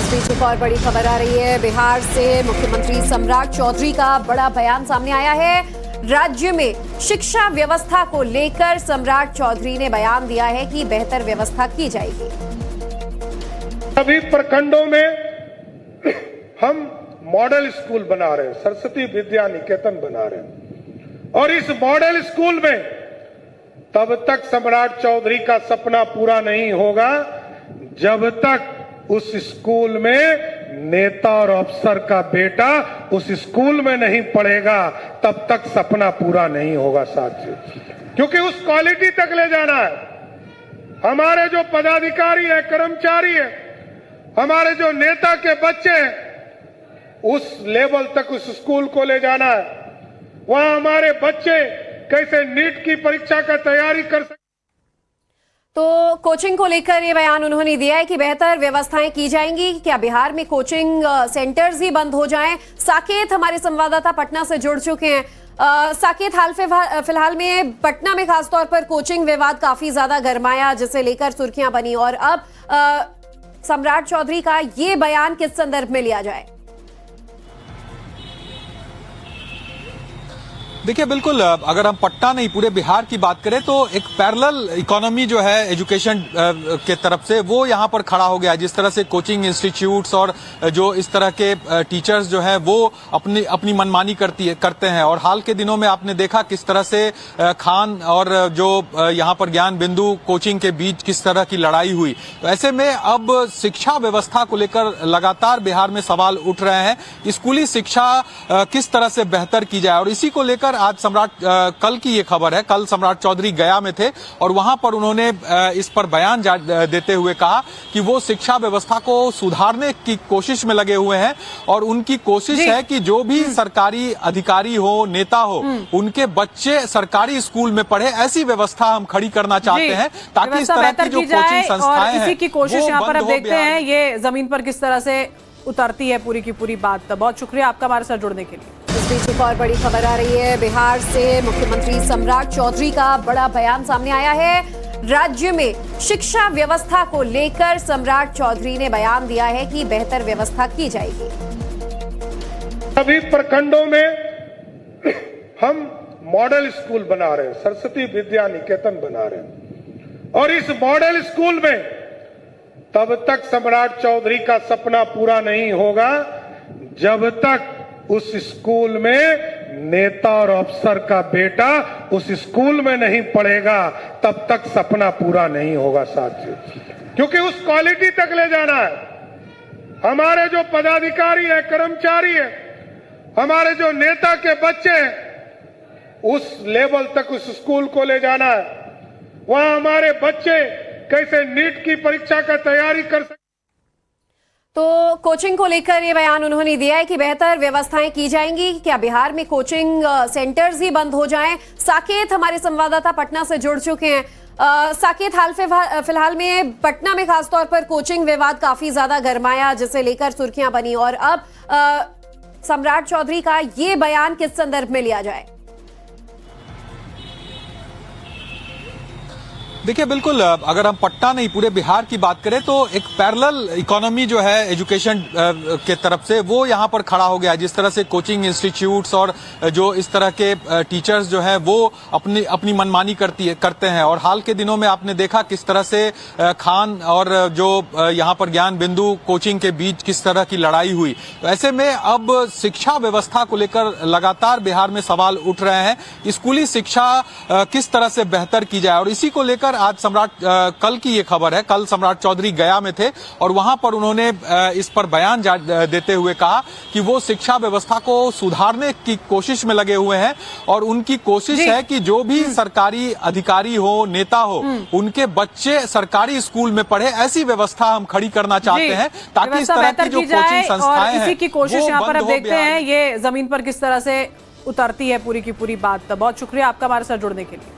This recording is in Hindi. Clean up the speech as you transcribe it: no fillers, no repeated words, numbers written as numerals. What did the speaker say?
बीच एक और बड़ी खबर आ रही है। बिहार से मुख्यमंत्री सम्राट चौधरी का बड़ा बयान सामने आया है। राज्य में शिक्षा व्यवस्था को लेकर सम्राट चौधरी ने बयान दिया है कि बेहतर व्यवस्था की जाएगी। सभी प्रखंडों में हम मॉडल स्कूल बना रहे हैं, सरस्वती विद्या निकेतन बना रहे हैं, और इस मॉडल स्कूल में तब तक सम्राट चौधरी का सपना पूरा नहीं होगा जब तक उस स्कूल में नेता और अफसर का बेटा उस स्कूल में नहीं पढ़ेगा, तब तक सपना पूरा नहीं होगा साथियों। क्योंकि उस क्वालिटी तक ले जाना है। हमारे जो पदाधिकारी हैं, कर्मचारी हैं, हमारे जो नेता के बच्चे हैं, उस लेवल तक उस स्कूल को ले जाना है। वहां हमारे बच्चे कैसे नीट की परीक्षा का तैयारी कर सकते। तो कोचिंग को लेकर ये बयान उन्होंने दिया है कि बेहतर व्यवस्थाएं की जाएंगी। क्या बिहार में कोचिंग सेंटर्स ही बंद हो जाएं? साकेत हमारे संवाददाता पटना से जुड़ चुके हैं। साकेत, हाल फिलहाल में पटना में खासतौर पर कोचिंग विवाद काफी ज्यादा गरमाया, जिसे लेकर सुर्खियां बनी, और अब सम्राट चौधरी का ये बयान किस संदर्भ में लिया जाए? देखिए, बिल्कुल अगर हम पटना नहीं पूरे बिहार की बात करें तो एक पैरेलल इकोनॉमी जो है एजुकेशन के तरफ से वो यहाँ पर खड़ा हो गया है। जिस तरह से कोचिंग इंस्टीट्यूट्स और जो इस तरह के टीचर्स जो है वो अपनी मनमानी करते हैं, और हाल के दिनों में आपने देखा किस तरह से खान और जो यहाँ पर ज्ञान बिंदु कोचिंग के बीच किस तरह की लड़ाई हुई। तो ऐसे में अब शिक्षा व्यवस्था को लेकर लगातार बिहार में सवाल उठ रहे हैं। स्कूली शिक्षा किस तरह से बेहतर की जाए, और इसी को लेकर आज सम्राट कल की ये खबर है, कल सम्राट चौधरी गया में थे और वहां पर उन्होंने इस पर बयान देते हुए कहा कि वो शिक्षा व्यवस्था को सुधारने की कोशिश में लगे हुए हैं, और उनकी कोशिश है कि जो भी सरकारी अधिकारी हो, नेता हो, उनके बच्चे सरकारी स्कूल में पढ़े, ऐसी व्यवस्था हम खड़ी करना चाहते हैं ताकि इस तरह की जो कोचिंग संस्थाएं हैं, इसी की कोशिश यहाँ पर अब देखते हैं ये जमीन पर किस तरह से उतरती है पूरी की पूरी बात। बहुत शुक्रिया आपका हमारे साथ जुड़ने के लिए। इस बीच एक और बड़ी खबर आ रही है। बिहार से मुख्यमंत्री सम्राट चौधरी का बड़ा बयान सामने आया है। राज्य में शिक्षा व्यवस्था को लेकर सम्राट चौधरी ने बयान दिया है कि बेहतर व्यवस्था की जाएगी। सभी प्रखंडों में हम मॉडल स्कूल बना रहे हैं, सरस्वती विद्या निकेतन बना रहे हैं, और इस मॉडल स्कूल में तब तक सम्राट चौधरी का सपना पूरा नहीं होगा जब तक उस स्कूल में नेता और अफसर का बेटा उस स्कूल में नहीं पढ़ेगा, तब तक सपना पूरा नहीं होगा साथियों। क्योंकि उस क्वालिटी तक ले जाना है। हमारे जो पदाधिकारी हैं, कर्मचारी हैं, हमारे जो नेता के बच्चे हैं, उस लेवल तक उस स्कूल को ले जाना है। वहां हमारे बच्चे कैसे नीट की परीक्षा का तैयारी कर सकते। तो कोचिंग को लेकर ये बयान उन्होंने दिया है कि बेहतर व्यवस्थाएं की जाएंगी। क्या बिहार में कोचिंग सेंटर्स ही बंद हो जाएं? साकेत हमारे संवाददाता पटना से जुड़ चुके हैं। साकेत, हाल फिलहाल में पटना में खासतौर पर कोचिंग विवाद काफी ज्यादा गरमाया, जिसे लेकर सुर्खियां बनी, और अब सम्राट चौधरी का ये बयान किस संदर्भ में लिया जाए? देखिए, बिल्कुल अगर हम पटना नहीं पूरे बिहार की बात करें तो एक पैरेलल इकोनॉमी जो है एजुकेशन के तरफ से वो यहाँ पर खड़ा हो गया है। जिस तरह से कोचिंग इंस्टीट्यूट्स और जो इस तरह के टीचर्स जो है वो अपनी मनमानी करते हैं, और हाल के दिनों में आपने देखा किस तरह से खान और जो यहाँ पर ज्ञान बिंदु कोचिंग के बीच किस तरह की लड़ाई हुई। तो ऐसे में अब शिक्षा व्यवस्था को लेकर लगातार बिहार में सवाल उठ रहे हैं। स्कूली शिक्षा किस तरह से बेहतर की जाए, और इसी को लेकर आज सम्राट कल की ये खबर है, कल सम्राट चौधरी गया में थे और वहां पर उन्होंने इस पर बयान देते हुए कहा कि वो शिक्षा व्यवस्था को सुधारने की कोशिश में लगे हुए हैं, और उनकी कोशिश है कि जो भी सरकारी अधिकारी हो, नेता हो, उनके बच्चे सरकारी स्कूल में पढ़े, ऐसी व्यवस्था हम खड़ी करना चाहते हैं ताकि इस तरह की जो कोचिंग संस्थाएं हैं, इसी की कोशिश यहाँ पर अब देखते हैं ये जमीन पर किस तरह से उतरती है पूरी की पूरी बात। बहुत शुक्रिया आपका हमारे साथ जुड़ने के लिए।